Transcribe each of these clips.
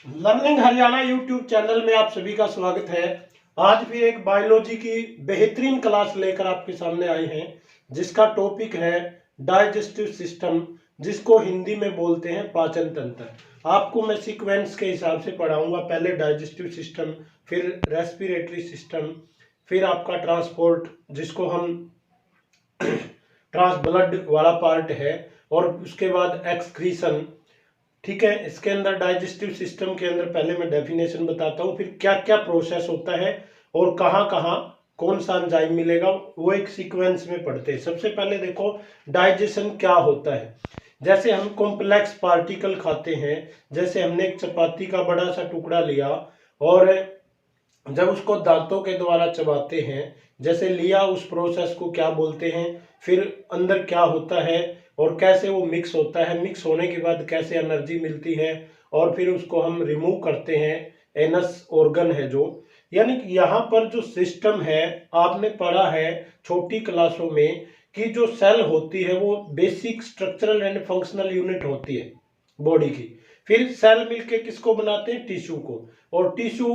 Learning Haryana YouTube channel में आप सभी का स्वागत है। आज भी एक बायोलॉजी की बेहतरीन क्लास लेकर आपके सामने आए हैं, जिसका टॉपिक है डाइजेस्टिव सिस्टम, जिसको हिंदी में बोलते हैं पाचन तंत्र। आपको मैं सीक्वेंस के हिसाब से पढ़ाऊंगा। पहले डाइजेस्टिव सिस्टम, फिर रेस्पिरेटरी सिस्टम, फिर आपका ट्रांसपोर्ट, जिसको हम ट्रांस ब्लड वाला पार्ट है, और उसके बाद एक्सक्रीशन। ठीक है, इसके अंदर डाइजेस्टिव सिस्टम के अंदर पहले मैं डेफिनेशन बताता हूँ, फिर क्या क्या प्रोसेस होता है और कहाँ कहाँ कौन सा एंजाइम मिलेगा, वो एक सीक्वेंस में पढ़ते हैं। सबसे पहले देखो डाइजेशन क्या होता है। जैसे हम कॉम्प्लेक्स पार्टिकल खाते हैं, जैसे हमने एक चपाती का बड़ा सा टुकड़ा लिया और जब उसको दांतों के द्वारा चबाते हैं, जैसे लिया, उस प्रोसेस को क्या बोलते हैं, फिर अंदर क्या होता है और कैसे वो मिक्स होता है, मिक्स होने के बाद कैसे एनर्जी मिलती है, और फिर उसको हम रिमूव करते हैं। एनस ऑर्गन है जो, यानी कि यहाँ पर जो सिस्टम है, आपने पढ़ा है छोटी क्लासों में कि जो सेल होती है वो basic structural and functional unit होती है बॉडी की। फिर सेल मिलके किसको बनाते हैं, टिश्यू को, और टिश्यू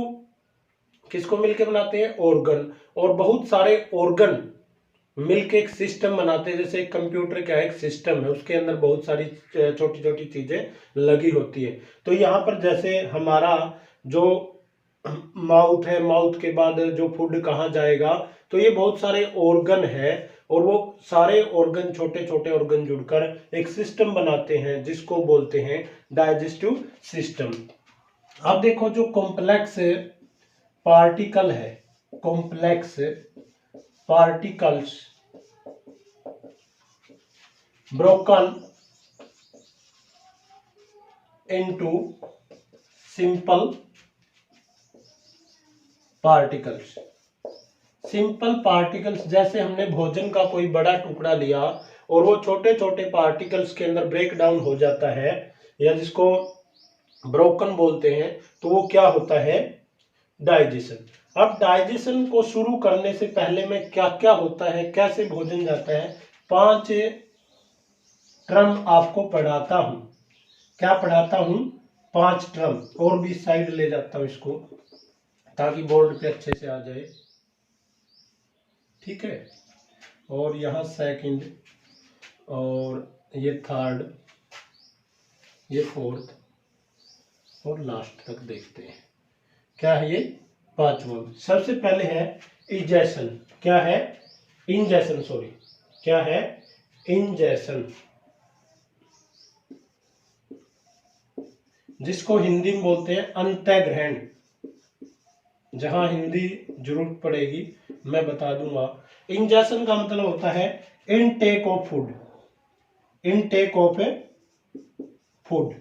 किसको मिलके बनाते हैं, ऑर्गन, और बहुत सारे ऑर्गन मिलके एक सिस्टम बनाते हैं। जैसे एक कंप्यूटर का एक सिस्टम है, उसके अंदर बहुत सारी छोटी छोटी चीजें लगी होती है। तो यहाँ पर जैसे हमारा जो माउथ है, माउथ के बाद जो फूड कहाँ जाएगा, तो ये बहुत सारे ऑर्गन है, और वो सारे ऑर्गन, छोटे छोटे ऑर्गन जुड़कर एक सिस्टम बनाते हैं, जिसको बोलते हैं डाइजेस्टिव सिस्टम। अब देखो जो कॉम्प्लेक्स पार्टिकल है, complex particles broken into simple particles। Simple particles, जैसे हमने भोजन का कोई बड़ा टुकड़ा लिया और वो छोटे छोटे पार्टिकल्स के अंदर ब्रेक डाउन हो जाता है, या जिसको ब्रोकन बोलते हैं, तो वो क्या होता है, डाइजेशन। अब डाइजेशन को शुरू करने से पहले में क्या क्या होता है, कैसे भोजन जाता है, 5 टर्म आपको पढ़ाता हूं। क्या पढ़ाता हूं, 5 टर्म। और भी साइड ले जाता हूं इसको, ताकि बोर्ड पे अच्छे से आ जाए। ठीक है, और यहाँ सेकंड, और ये थर्ड, ये फोर्थ, और लास्ट तक देखते हैं। क्या है ये, 5वां। सबसे पहले है इंजेशन। क्या है, इंजेशन, सॉरी, क्या है, इंजेशन, जिसको हिंदी में बोलते हैं अंतःग्रहण। जहां हिंदी जरूरत पड़ेगी मैं बता दूंगा। इंजेशन का मतलब होता है intake of food, intake of food,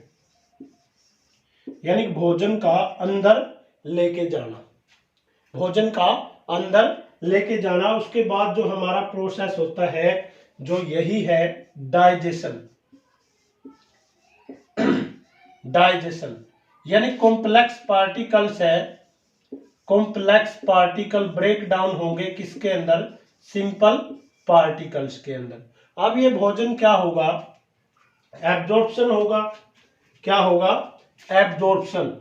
यानी भोजन का अंदर लेके जाना, भोजन का अंदर लेके जाना। उसके बाद जो हमारा प्रोसेस होता है, जो यही है डाइजेशन। डाइजेशन यानी कॉम्प्लेक्स पार्टिकल्स है, कॉम्प्लेक्स पार्टिकल ब्रेक डाउन होंगे किसके अंदर, सिंपल पार्टिकल्स के अंदर। अब ये भोजन क्या होगा, एब्जॉर्प्शन होगा। क्या होगा, एब्जॉर्प्शन।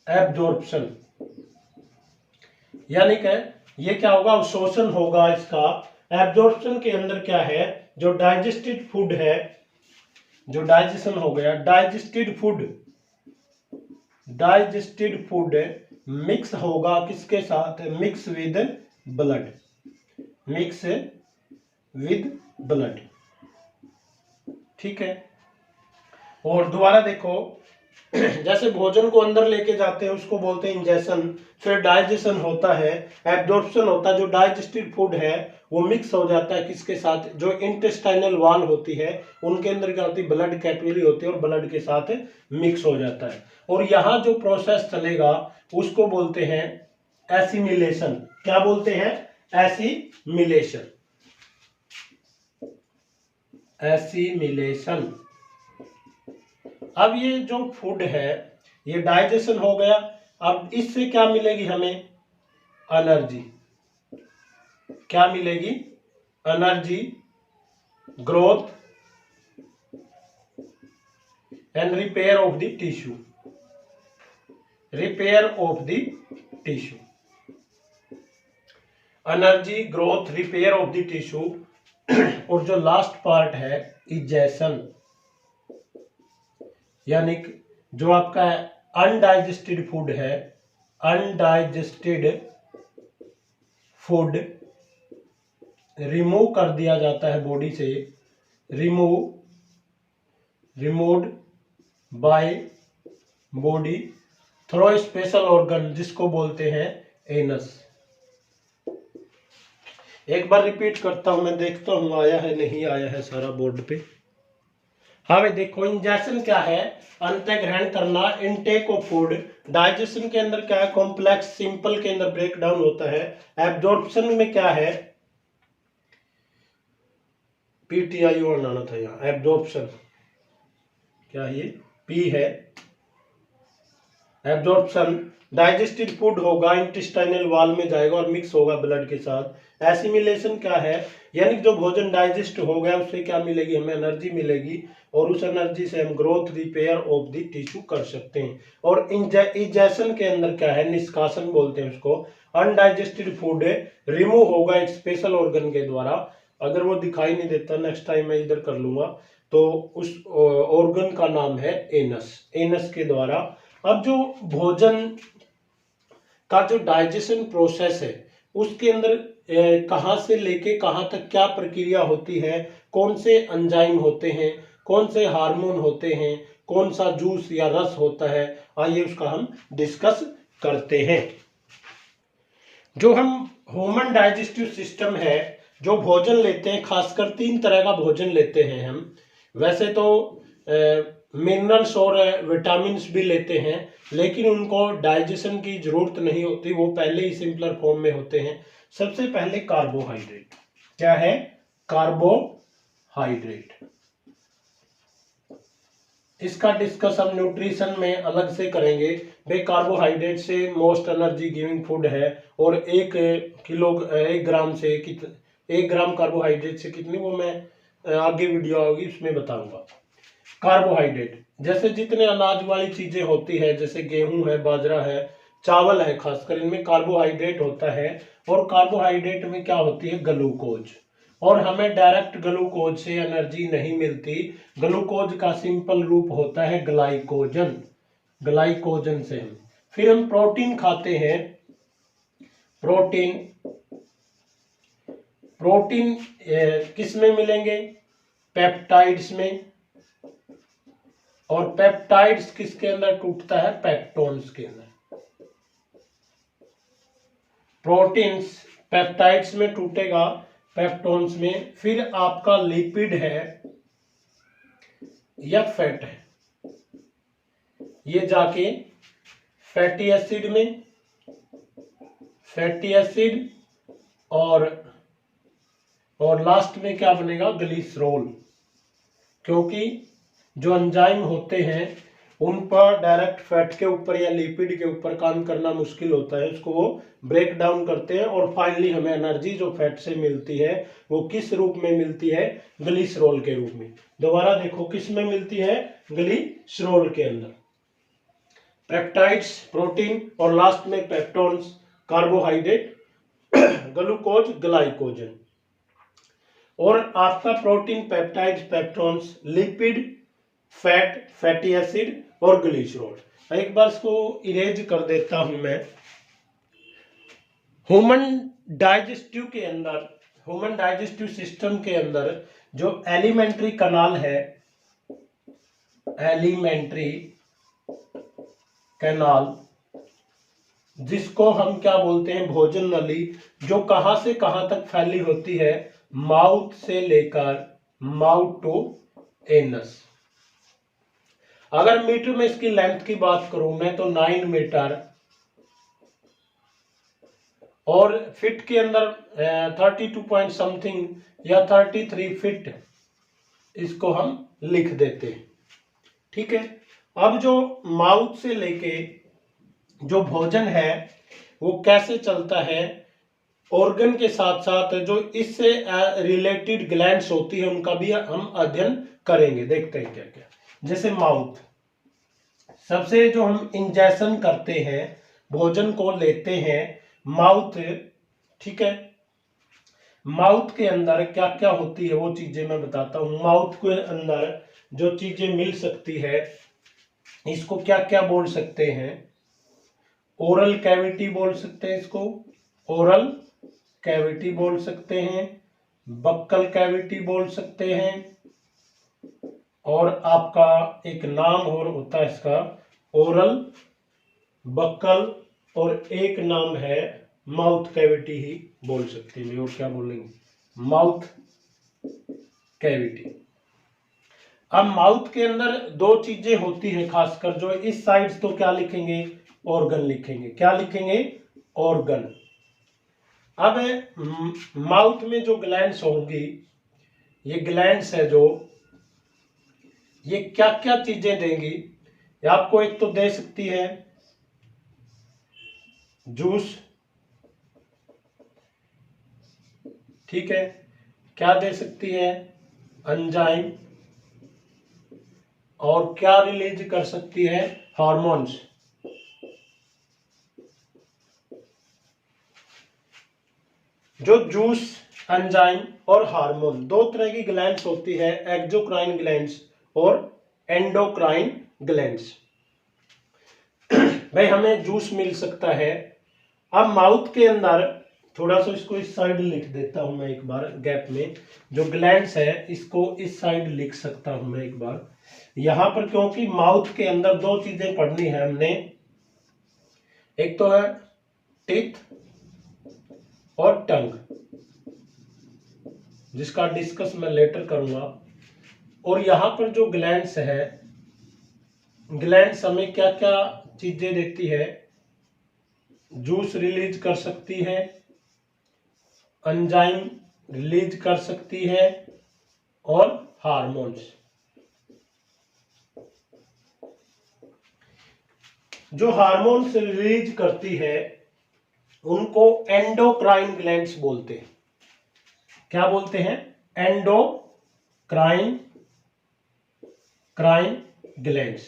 एब्जॉर्प्शन यानी कि ये क्या होगा, अवशोषण होगा इसका। एब्जॉर्प्शन के अंदर क्या है, जो डाइजेस्टेड फूड है, जो डाइजेशन हो गया, digested food, digested food mix होगा किसके साथ, mix with blood, mix with blood. ठीक है, और दोबारा देखो, जैसे भोजन को अंदर लेके जाते हैं उसको बोलते हैं इंजेशन, फिर डाइजेशन होता है, एब्जॉर्प्शन होता है, जो डाइजेस्टेड फूड है वो मिक्स हो जाता है किसके साथ, जो इंटेस्टाइनल वॉल होती है उनके अंदर क्या होती है, ब्लड कैपिलरी होती है, और ब्लड के साथ मिक्स हो जाता है। और यहाँ जो प्रोसेस चलेगा उसको बोलते हैं एसिमिलेशन। क्या बोलते हैं, एसिमिलेशन, एसिमिलेशन। अब ये जो फूड है ये डाइजेशन हो गया। अब इससे क्या मिलेगी हमें, एनर्जी। क्या मिलेगी, energy, growth, and repair of the tissue, repair of the tissue, energy, growth, repair of the tissue. और जो लास्ट पार्ट है इजेशन, यानी जो आपका अनडाइजेस्टेड फूड है, अनडाइजेस्टेड फूड रिमूव कर दिया जाता है बॉडी से, removed by body through special organ जिसको बोलते हैं एनस। एक बार रिपीट करता हूं, मैं देखता हूं आया है नहीं आया है सारा बोर्ड पे। हाँ भाई देखो, इंजेक्शन क्या है, अंतः ग्रहण करना, इनटेक ऑफ फूड। डाइजेशन के अंदर क्या है, कॉम्प्लेक्स, सिंपल के अंदर ब्रेक डाउन होता है। एब्जॉर्प्शन में क्या है, PTIO बनाना था यहाँ, एब्जॉर्प्शन क्या है, ये P है। एब्जॉर्प्शन, डाइजेस्टेड फूड होगा, इंटेस्टाइनल वॉल में जाएगा और मिक्स होगा ब्लड के साथ। एसिमिलेशन क्या है, यानी जो भोजन डाइजेस्ट हो गया उससे क्या मिलेगी, हमें एनर्जी मिलेगी और उस एनर्जी से हम growth, repair of the tissue कर सकते हैं। और इजेशन के अंदर क्या है, निष्कासन बोलते हैं उसको। अनडाइजेस्टेड फूड रिमूव होगा एक स्पेशल ऑर्गन के द्वारा, अगर वो दिखाई नहीं देता नेक्स्ट टाइम मैं इधर कर लूंगा, तो उस ऑर्गन का नाम है एनस, एनस के द्वारा। अब जो भोजन का जो डाइजेशन प्रोसेस है उसके अंदर कहाँ से लेके कहाँ तक क्या प्रक्रिया होती है, कौन से एंजाइम होते हैं, कौन से हार्मोन होते हैं, कौन सा जूस या रस होता है, आइए उसका हम डिस्कस करते हैं। जो हम ह्यूमन डाइजेस्टिव सिस्टम है, जो भोजन लेते हैं, खासकर 3 तरह का भोजन लेते हैं हम। वैसे तो मिनरल्स और विटामिन्स भी लेते हैं, लेकिन उनको डाइजेशन की जरूरत नहीं होती, वो पहले ही सिंपलर फॉर्म में होते हैं। सबसे पहले कार्बोहाइड्रेट, क्या है, कार्बोहाइड्रेट। इसका डिस्कस हम न्यूट्रिशन में अलग से करेंगे। भाई कार्बोहाइड्रेट से मोस्ट एनर्जी गिविंग फूड है, और 1 ग्राम से 1 ग्राम कार्बोहाइड्रेट से कितनी, वो मैं आगे वीडियो होगी उसमें बताऊंगा। कार्बोहाइड्रेट जैसे जितने अनाज वाली चीजें होती है, जैसे गेहूं है, बाजरा है, चावल है, खासकर इनमें कार्बोहाइड्रेट होता है। और कार्बोहाइड्रेट में क्या होती है, ग्लूकोज। और हमें डायरेक्ट ग्लूकोज से एनर्जी नहीं मिलती, ग्लूकोज का सिंपल रूप होता है ग्लाइकोजन, ग्लाइकोजन से हम फिर हम प्रोटीन खाते हैं। प्रोटीन किस में मिलेंगे, पेप्टाइड्स में, और पेप्टाइड्स किसके अंदर टूटता है, पेप्टोन्स के अंदर। प्रोटीन्स पेप्टाइड्स में टूटेगा, पेप्टोन्स में। फिर आपका लिपिड है या फैट है, ये जाके फैटी एसिड में, फैटी एसिड और लास्ट में क्या बनेगा, ग्लिसरॉल। क्योंकि जो एंजाइम होते हैं उन पर डायरेक्ट फैट के ऊपर या लिपिड के ऊपर काम करना मुश्किल होता है, उसको वो ब्रेक डाउन करते हैं और फाइनली हमें एनर्जी जो फैट से मिलती है वो किस रूप में मिलती है, ग्लिसरॉल के रूप में। दोबारा देखो किस में मिलती है, ग्लिसरॉल के अंदर। पेप्टाइड्स, प्रोटीन, और लास्ट में पेप्टोन्स, कार्बोहाइड्रेट, ग्लूकोज, ग्लाइकोजन। और आपका protein, peptides, peptones, lipid, fat, fatty acid और ग्लिसरॉल। एक बार इसको इरेज कर देता हूं मैं। ह्यूमन डाइजेस्टिव के अंदर, ह्यूमन डाइजेस्टिव सिस्टम के अंदर जो एलिमेंट्री कनाल है, एलिमेंट्री कैनाल, जिसको हम क्या बोलते हैं, भोजन नली, जो कहां से कहां तक फैली होती है, माउथ से लेकर माउथ टू एनस। अगर मीटर में इसकी लेंथ की बात करूं मैं तो 9 मीटर, और फिट के अंदर 32 पॉइंट समथिंग या 33 फिट इसको हम लिख देते हैं। ठीक है, अब जो माउथ से लेके जो भोजन है वो कैसे चलता है, ऑर्गन के साथ साथ जो इससे रिलेटेड ग्लैंड्स होती है उनका भी हम अध्ययन करेंगे, देखते हैं क्या क्या। जैसे माउथ, सबसे जो हम इंजेक्शन करते हैं, भोजन को लेते हैं माउथ, ठीक है। माउथ के अंदर क्या क्या होती है वो चीजें मैं बताता हूँ। माउथ के अंदर जो चीजें मिल सकती है इसको क्या क्या बोल सकते हैं? ओरल कैविटी बोल सकते हैं इसको, ओरल कैविटी बोल सकते हैं, बक्कल कैविटी बोल सकते हैं, और आपका एक नाम और होता है इसका ओरल, बक्कल, और एक नाम है माउथ कैविटी ही बोल सकते हैं। और क्या बोलेंगे? Mouth cavity. अब माउथ के अंदर दो चीजें होती है खासकर, जो इस साइड तो क्या लिखेंगे? ऑर्गन लिखेंगे। क्या लिखेंगे? ऑर्गन। अब माउथ में जो ग्लैंड्स होंगी, ये ग्लैंड्स है जो, ये क्या क्या चीजें देंगी? ये आपको एक तो दे सकती है जूस, ठीक है। क्या दे सकती है? एंजाइम। और क्या रिलीज कर सकती है? हार्मोन्स। जो जूस, एंजाइम और हार्मोन, दो तरह की ग्लैंड्स होती है, एक्सोक्राइन ग्लैंड्स और एंडोक्राइन ग्लैंड्स। भाई हमें जूस मिल सकता है। अब माउथ के अंदर थोड़ा सा इसको इस साइड लिख देता हूं मैं एक बार, गैप में जो ग्लैंड्स है इसको इस साइड लिख सकता हूं मैं एक बार यहां पर, क्योंकि माउथ के अंदर दो चीजें पढ़नी है हमने। एक तो है टीथ और टंग, जिसका डिस्कस मैं लेटर करूंगा। और यहां पर जो ग्लैंड्स है, ग्लैंड्स हमें क्या क्या चीजें देती है? जूस रिलीज कर सकती है, एंजाइम रिलीज कर सकती है, और हार्मोन्स। जो हार्मोन्स रिलीज करती है उनको एंडोक्राइन ग्लैंड्स बोलते हैं। क्या बोलते हैं? एंडोक्राइन ग्लैंड्स,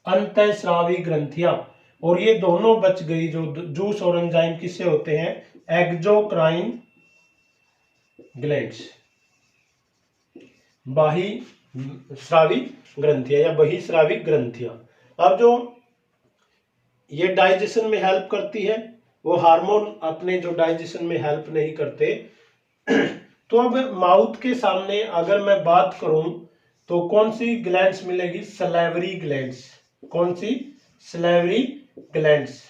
अंतःस्रावी ग्रंथियां। और ये दोनों बच गई, जो जूस और एंजाइम किससे होते हैं? एक्सोक्राइन ग्लैंड्स, बाह्यस्रावी ग्रंथियां या बहिस्रावी ग्रंथियां। अब जो ये डाइजेशन में हेल्प करती है, वो हार्मोन अपने जो डाइजेशन में हेल्प नहीं करते। तो अब माउथ के सामने अगर मैं बात करूं तो कौन सी ग्लैंड्स मिलेगी? Salivary glands. कौन सी? Salivary glands.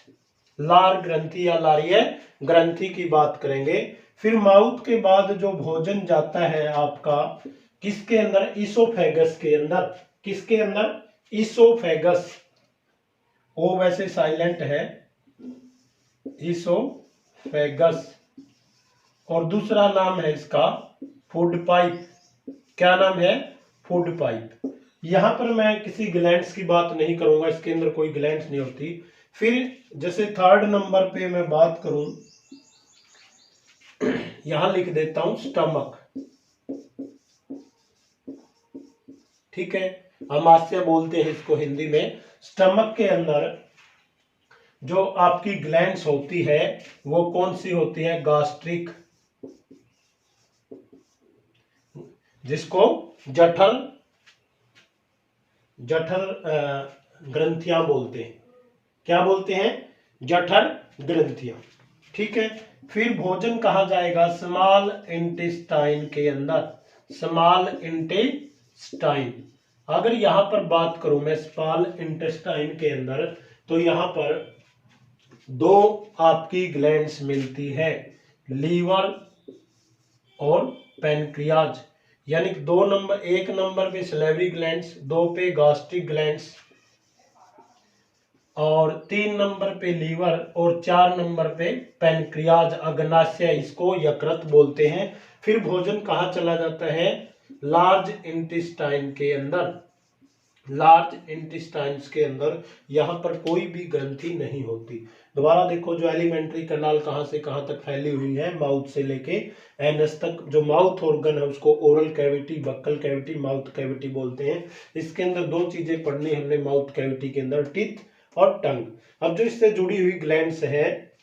लार ग्रंथि या लारीय ग्रंथि की बात करेंगे। फिर माउथ के बाद जो भोजन जाता है आपका किसके अंदर? ईसोफेगस के अंदर। किसके अंदर? ईसोफेगस। ओ वैसे साइलेंट है, ईसोफेगस। और दूसरा नाम है इसका फूड पाइप। क्या नाम है? Food pipe. यहां पर मैं किसी ग्लैंड्स की बात नहीं करूंगा, इसके अंदर कोई ग्लैंड्स नहीं होती। फिर जैसे थर्ड नंबर पे मैं बात करूं, यहां लिख देता हूं स्टमक, ठीक है। अमाशय बोलते हैं इसको हिंदी में। स्टमक के अंदर जो आपकी ग्लैंड्स होती है वो कौन सी होती है? गास्ट्रिक, जिसको जठर ग्रंथियां बोलते हैं। क्या बोलते हैं? जठर ग्रंथियां, ठीक है। फिर भोजन कहा जाएगा? स्मॉल इंटेस्टाइन के अंदर। Small intestine. अगर यहां पर बात करूं मैं स्मॉल इंटेस्टाइन के अंदर, तो यहां पर दो आपकी ग्लैंड्स मिलती है, लीवर और पैनक्रियाज। यानी दो नंबर, एक नंबर पे सलेवरी ग्लैंड्स, दो पे गास्ट्रिक ग्लैंड्स, और 3 नंबर पे लीवर, और 4 नंबर पे पैनक्रियाज, अग्नाशय, इसको यकृत बोलते हैं। फिर भोजन कहाँ चला जाता है? लार्ज इंटेस्टाइन के अंदर। लार्ज इंटेस्टाइन्स के अंदर यहां पर कोई भी ग्रंथि नहीं होती। दोबारा देखो जो एलिमेंट्री कैनाल कहाँ से कहाँ तक फैली हुई है, माउथ से लेके एनस तक। जो माउथ ऑर्गन है उसको oral cavity, buccal cavity, mouth cavity बोलते हैं। इसके अंदर दो चीजें पढ़नी हमने माउथ कैविटी के अंदर, टीथ और टंग। अब जो इससे जुड़ी हुई ग्लैंड्स है,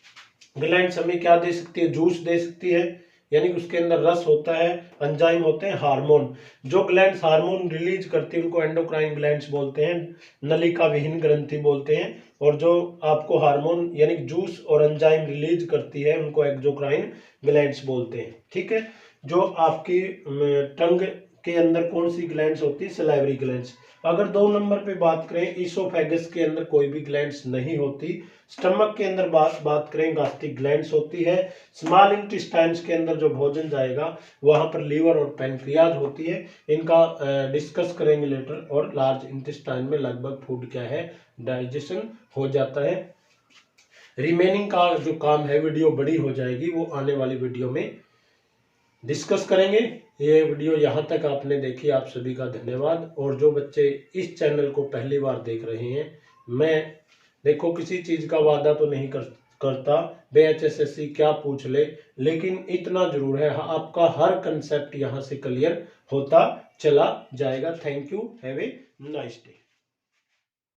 ग्लैंड्स हमें क्या दे सकती है, जूस दे सकती है, यानी उसके अंदर रस होता है, एंजाइम होते हैं, हार्मोन। जो ग्लैंड्स हार्मोन रिलीज करती है उनको एंडोक्राइन ग्लैंड्स बोलते हैं, नलिका विहीन ग्रंथि बोलते हैं। और जो आपको हार्मोन यानी जूस और एंजाइम रिलीज करती है उनको एक्सोक्राइन ग्लैंड्स बोलते हैं। ठीक है। जो आपकी टंग के अंदर कौन सी ग्लैंड्स होती है, सलाइवरी ग्लैंड्स। अगर 2 नंबर पे बात करें, ईसोफेगस के अंदर कोई भी ग्लैंड्स नहीं होती। स्टमक के अंदर बात करें, गास्ट्रिक ग्लैंड्स होती है। स्मॉल इंटेस्टाइन्स के अंदर जो भोजन जाएगा वहां पर लीवर और पैनक्रियाज होती है, इनका डिस्कस करेंगे लेटर। और लार्ज इंटेस्टाइन में लगभग फूड क्या है, डाइजेशन हो जाता है। रिमेनिंग का जो काम है, वीडियो बड़ी हो जाएगी, वो आने वाली वीडियो में डिस्कस करेंगे। ये वीडियो यहाँ तक आपने देखी, आप सभी का धन्यवाद। और जो बच्चे इस चैनल को पहली बार देख रहे हैं, मैं देखो किसी चीज का वादा तो नहीं करता, BHSSC क्या पूछ ले, लेकिन इतना जरूर है आपका हर कंसेप्ट यहाँ से क्लियर होता चला जाएगा। Thank you, have a nice day.